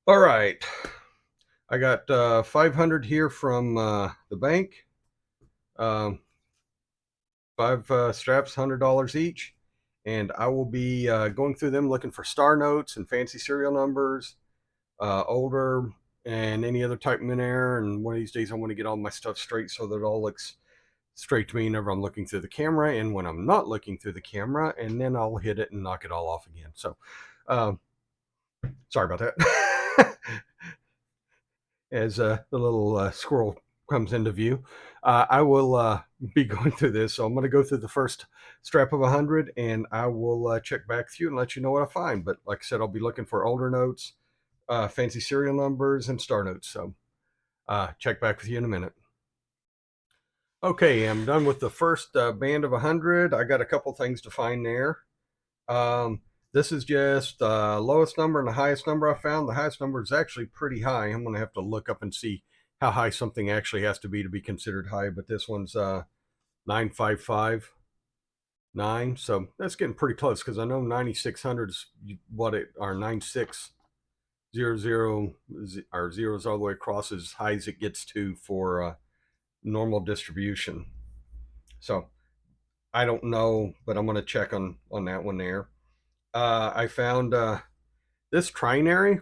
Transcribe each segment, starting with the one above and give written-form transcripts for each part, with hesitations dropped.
All right. I got 500 here from the bank. Um, five straps, $100 each. And I will be going through them looking for star notes and fancy serial numbers, older, and any other type in there. And one of these days, I want to get all my stuff straight so that it all looks straight to me whenever I'm looking through the camera and when I'm not looking through the camera. And then I'll hit it and knock it all off again. So um, sorry about that. As the little squirrel comes into view. I will be going through this. So I'm going to go through the first strap of 100 and I will check back with you and let you know what I find. But like I said, I'll be looking for older notes, fancy serial numbers, and star notes. So check back with you in a minute. Okay, I'm done with the first band of 100. I got a couple things to find there. Um, this is just lowest number and the highest number I found. The highest number is actually pretty high. I'm going to have to look up and see how high something actually has to be considered high. But this one's 9559. So that's getting pretty close because I know 9600 is what it are 9600 or zeros all the way across as high as it gets to for normal distribution. So I don't know, but I'm going to check on that one there. I found this trinary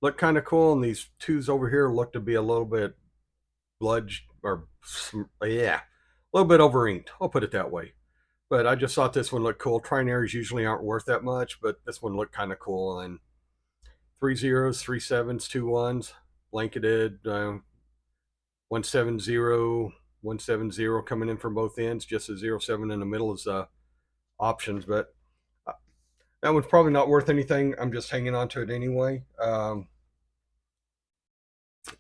looked kind of cool, and these twos over here look to be a little bit bludged or yeah, a little bit over inked. I'll put it that way. But I just thought this one looked cool. Trinaries usually aren't worth that much, but this one looked kind of cool. And three zeros, three sevens, two ones, blanketed 170, 170 coming in from both ends. Just a 07 in the middle is options, but uh, that one's probably not worth anything. I'm just hanging on to it anyway.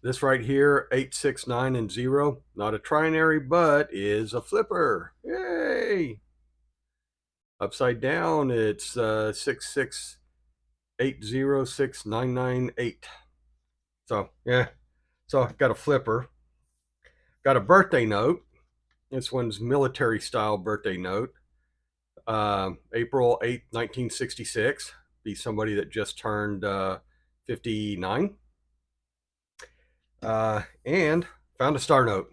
This right here, 869 and 0, not a trinary, but is a flipper. Yay! Upside down, it's 668069998. So, yeah. So, got a flipper. Got a birthday note. This one's military style birthday note. April 8th, 1966. Be somebody that just turned 59. And found a star note.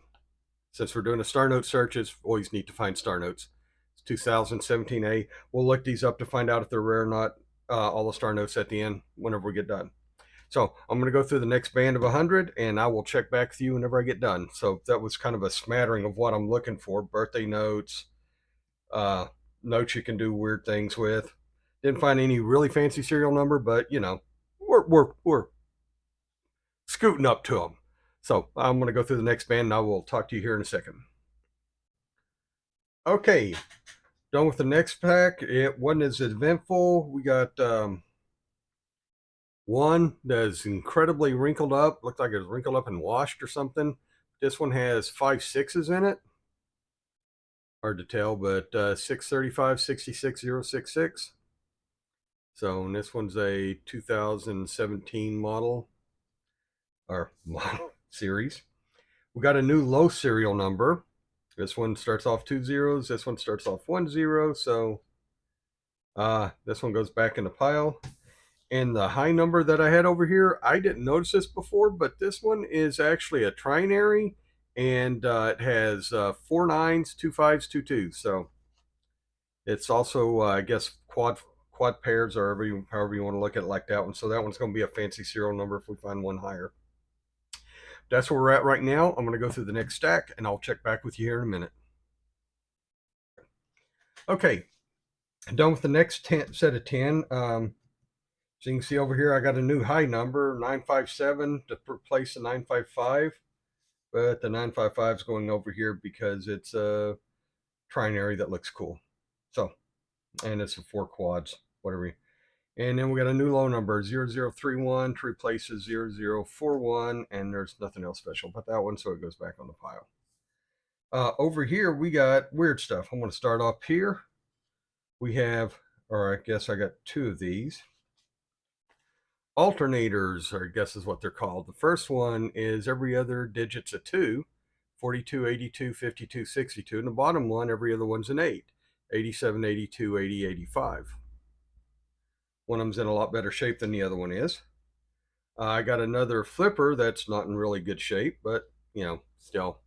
Since we're doing a star note search, it's always neat to find star notes. It's 2017A. We'll look these up to find out if they're rare or not. All the star notes at the end whenever we get done. So I'm going to go through the next band of 100 and I will check back with you whenever I get done. So that was kind of a smattering of what I'm looking for. Birthday notes, uh, notes you can do weird things with. Didn't find any really fancy serial number, but you know, we're scooting up to them. So I'm going to go through the next band and I will talk to you here in a second. Okay, done with the next pack. It wasn't as eventful. We got one that's incredibly wrinkled up. Looked like it was wrinkled up and washed or something. This one has 5 6s in it. Hard to tell, but 635 66066. So, and this one's a 2017 model or model series. We got a new low serial number. This one starts off 2 zeros. This one starts off 1 0. So, this one goes back in the pile. And the high number that I had over here, I didn't notice this before, but this one is actually a trinary, and it has 4 9s, 2 5s, 2 2s. So it's also, I guess, quad pairs, or however you want to look at it like that one. So that one's going to be a fancy serial number if we find one higher. That's where we're at right now. I'm going to go through the next stack, and I'll check back with you here in a minute. Okay, done with the next set of 10. So you can see over here, I got a new high number, 957, to replace the 955. But the 955 is going over here because it's a trinary that looks cool. So, and it's a 4 quads, whatever. And then we got a new low number, 0031, to replace the 0041. And there's nothing else special about that one, so it goes back on the pile. Over here, we got weird stuff. I'm going to start off here. We have, or I guess I got 2 of these. Alternators, or I guess is what they're called. The first one is every other digit's a 2, 42, 82, 52, 62. And the bottom one, every other one's an 8, 87, 82, 80, 85. One of them's in a lot better shape than the other one is. I got another flipper that's not in really good shape, but you know, still.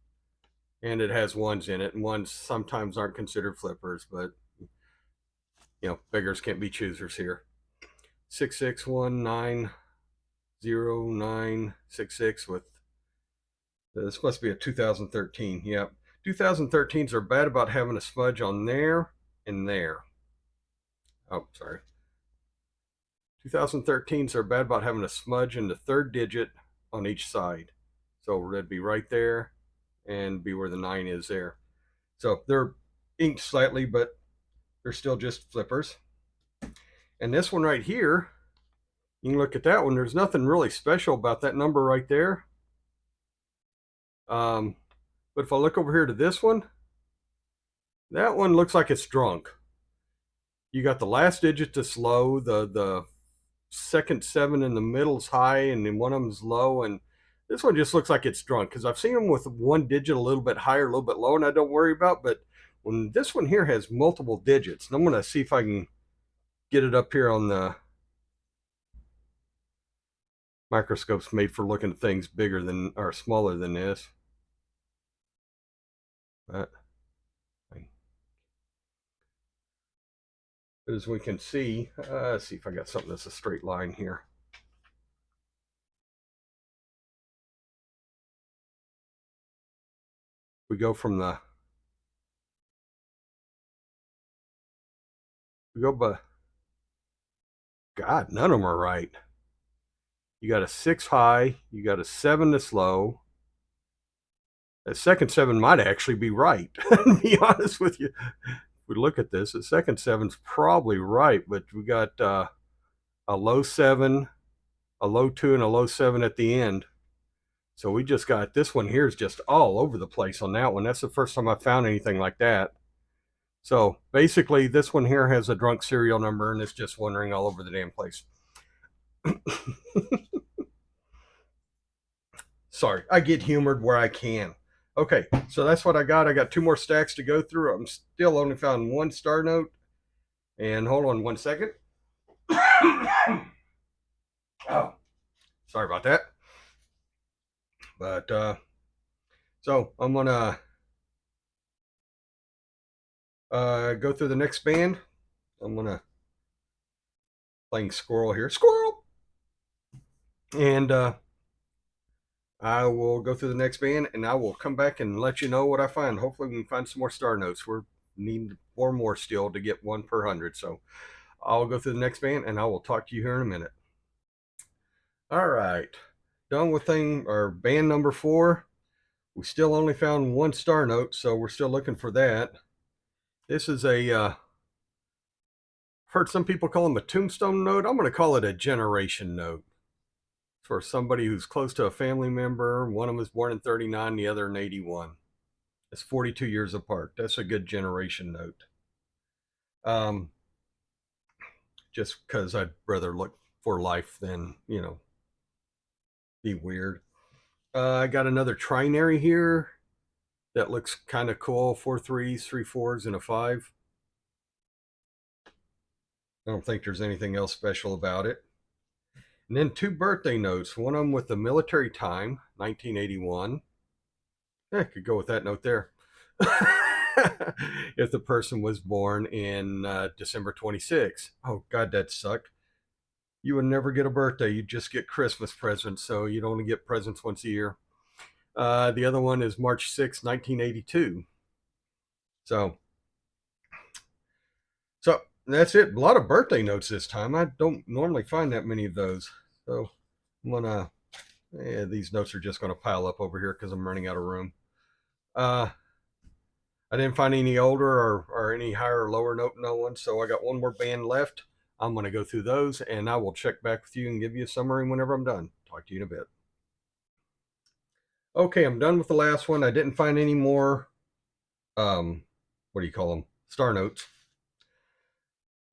And it has ones in it, and ones sometimes aren't considered flippers, but you know, beggars can't be choosers here. 66190966 with this must be a 2013. Yep. 2013s are bad about having a smudge on there and there. Oh, sorry. 2013s are bad about having a smudge in the third digit on each side. So that'd be right there and be where the 9 is there. So they're inked slightly, but they're still just flippers. And this one right here, you can look at that one. There's nothing really special about that number right there. But if I look over here to this one, that one looks like it's drunk. You got the last digit that's low, the second 7 in the middle's high, and then one of them's low, and this one just looks like it's drunk because I've seen them with one digit a little bit higher, a little bit lower, and I don't worry about. But when this one here has multiple digits, and I'm going to see if I can get it up here on the microscope's made for looking at things bigger than or smaller than this. But as we can see, let's see if I got something that's a straight line here. We go from the by God, none of them are right. You got a 6 high, you got a 7 that's low. That second 7 might actually be right, to be honest with you. If we look at this, the second 7's probably right, but we got a low 7, a low 2, and a low 7 at the end. So we just got this one here is just all over the place on that one. That's the first time I found anything like that. So basically, this one here has a drunk serial number, and it's just wandering all over the damn place. Sorry, I get humored where I can. Okay, so that's what I got. I got 2 more stacks to go through. I'm still only found 1 star note. And hold on 1 second. Oh, sorry about that. But so I'm gonna go through the next band. I'm gonna playing squirrel here, squirrel, and I will go through the next band, and I will come back and let you know what I find. Hopefully, we can find some more star notes. We're needing 4 more still to get 1 per 100. So I'll go through the next band, and I will talk to you here in a minute. All right, done with thing or band number 4. We still only found 1 star note, so we're still looking for that. This is a heard some people call them a tombstone note. I'm going to call it a generation note for somebody who's close to a family member. One of them was born in 39, the other in 81. It's 42 years apart. That's a good generation note. Just because I'd rather look for life than, you know, be weird. I got another trinary here that looks kind of cool. 4 3s, 3 4s, and a 5. I don't think there's anything else special about it. And then 2 birthday notes. One of them with the military time, 1981. I could go with that note there. If the person was born in December 26. Oh, God, that sucked. You would never get a birthday. You'd just get Christmas presents. So you'd only get presents once a year. The other one is March 6, 1982. So that's it. A lot of birthday notes this time. I don't normally find that many of those. So I'm going to, these notes are just going to pile up over here because I'm running out of room. I didn't find any older or any higher or lower note no one. So I got 1 more band left. I'm going to go through those, and I will check back with you and give you a summary whenever I'm done. Talk to you in a bit. Okay, I'm done with the last one. I didn't find any more, what do you call them? Star notes.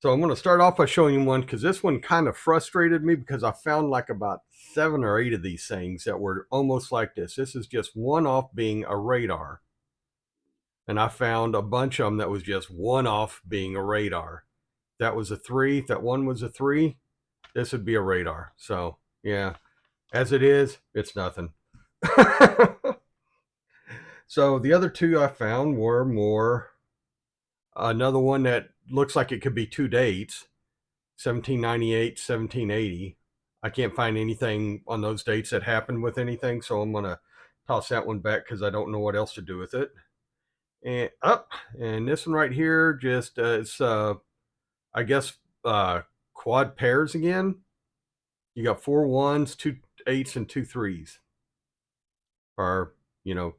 So I'm going to start off by showing you one because this one kind of frustrated me because I found like about 7 or 8 of these things that were almost like this. This is just one off being a radar. And I found a bunch of them that was just one off being a radar. That was a 3. If that one was a 3, this would be a radar. So yeah, As it is, it's nothing. So the other two I found were more another one that looks like it could be two dates, 1798, 1780. I can't find anything on those dates that happened with anything, so I'm gonna toss that one back because I don't know what else to do with it. And up, and this one right here, just it's I guess quad pairs again. You got 4 1s, 2 8s, and 2 3s. Or you know,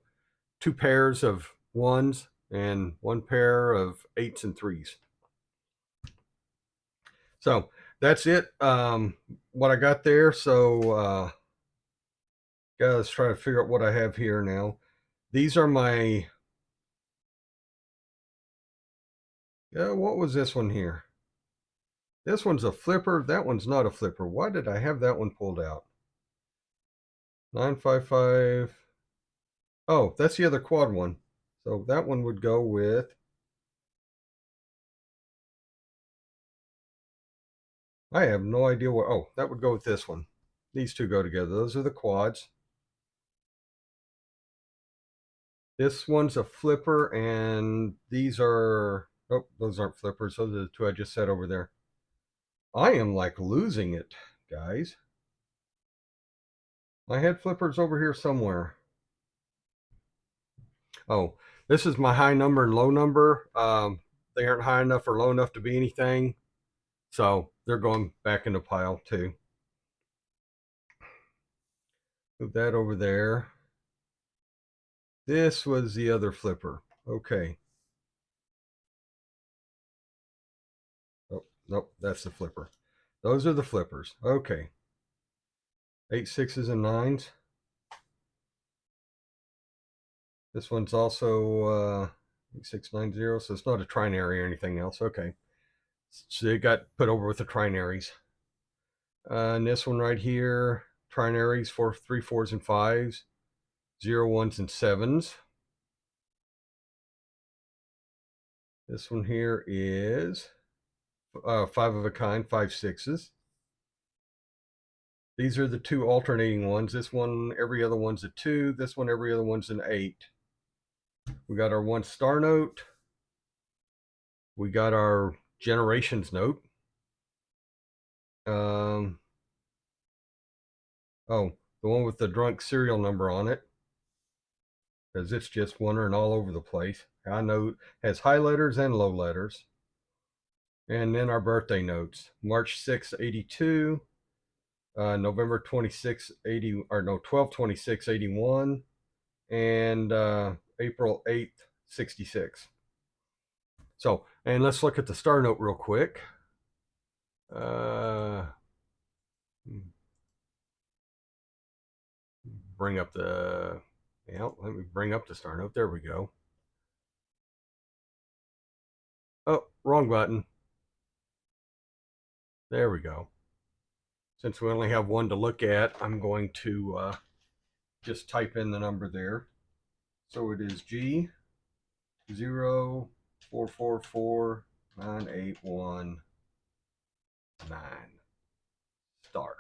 two pairs of ones and one pair of 8s and 3s. So that's it. What I got there. So let's try to figure out what I have here now. These are my. What was this one here? This one's a flipper. That one's not a flipper. Why did I have that one pulled out? 955. Oh, that's the other quad one. So that one would go with. I have no idea what. Oh, that would go with this one. These two go together. Those are the quads. This one's a flipper, and these are. Oh, those aren't flippers. Those are the two I just said over there. I am like losing it, guys. I had flippers over here somewhere. Oh, this is my high number and low number. They aren't high enough or low enough to be anything. So they're going back in the pile too. Move that over there. This was the other flipper. Okay. Oh, nope, that's the flipper. Those are the flippers. Okay. 8 6s and 9s. This one's also 690, so it's not a trinary or anything else. Okay. So it got put over with the trinaries. And this one right here, trinaries, 4 3 4s and 5s, 0 1s and 7s. This one here is 5 of a kind, 5 6s. These are the two alternating ones. This one, every other one's a 2. This one, every other one's an 8. We got our one star note. We got our generations note. Oh, the one with the drunk serial number on it, because it's just wandering all over the place. I know has high letters and low letters. And then our birthday notes: March 6, 82, November 26, 80, or no, 12, 26, 81, and April 8th, 66. So, and let's look at the star note real quick. Bring up the, yeah, let me bring up the star note. There we go. Oh, wrong button. There we go. Since we only have one to look at, I'm going to just type in the number there. So it is G 0444981 9 star.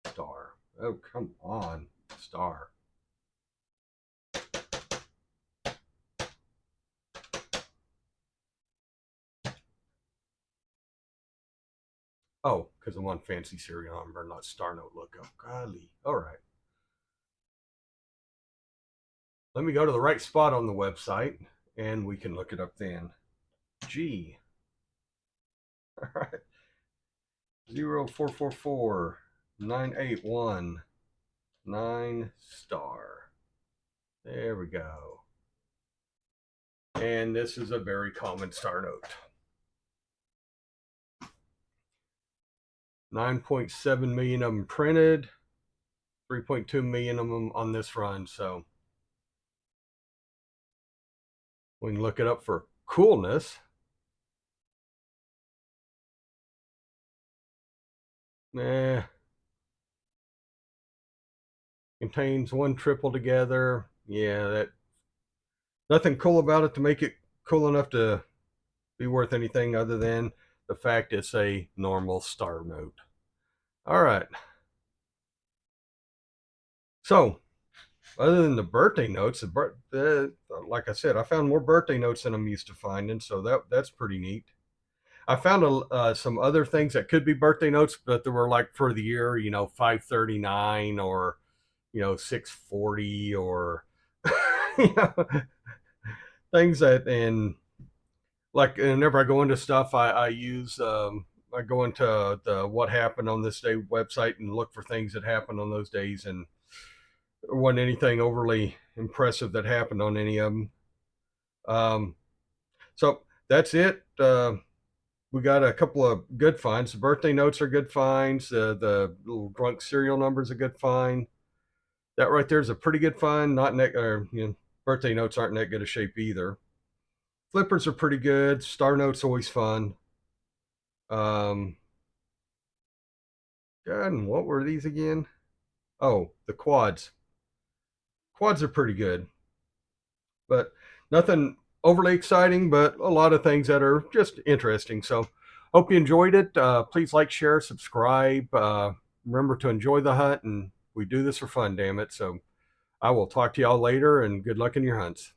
Star. Oh, come on. Star. Oh, because I'm on fancy serial number, not star note lookup. Golly. All right. Let me go to the right spot on the website and we can look it up then. G. All right. 0444981 9 star. There we go. And this is a very common star note. 9.7 million of them printed, 3.2 million of them on this run. So we can look it up for coolness. Contains one triple together. Yeah, that nothing cool about it to make it cool enough to be worth anything other than the fact it's a normal star note. All right. So, other than the birthday notes, like I said, I found more birthday notes than I'm used to finding, so that's pretty neat. I found some other things that could be birthday notes, but they were like for the year, 539 or 640 or you know, things that and like whenever I go into stuff, I use I go into the what happened on this day website and look for things that happened on those days, and there wasn't anything overly impressive that happened on any of them. Um, so that's it. We got a couple of good finds. The birthday notes are good finds. The little drunk serial number is a good find. That right there is a pretty good find. Not in that, birthday notes aren't in that good a shape either. Flippers are pretty good. Star notes always fun. Um, God, and what were these again? Oh, the quads. Quads are pretty good, but nothing overly exciting, but a lot of things that are just interesting. So, hope you enjoyed it. Please like, share, subscribe. Remember to enjoy the hunt, and we do this for fun, damn it. So, I will talk to y'all later, and good luck in your hunts.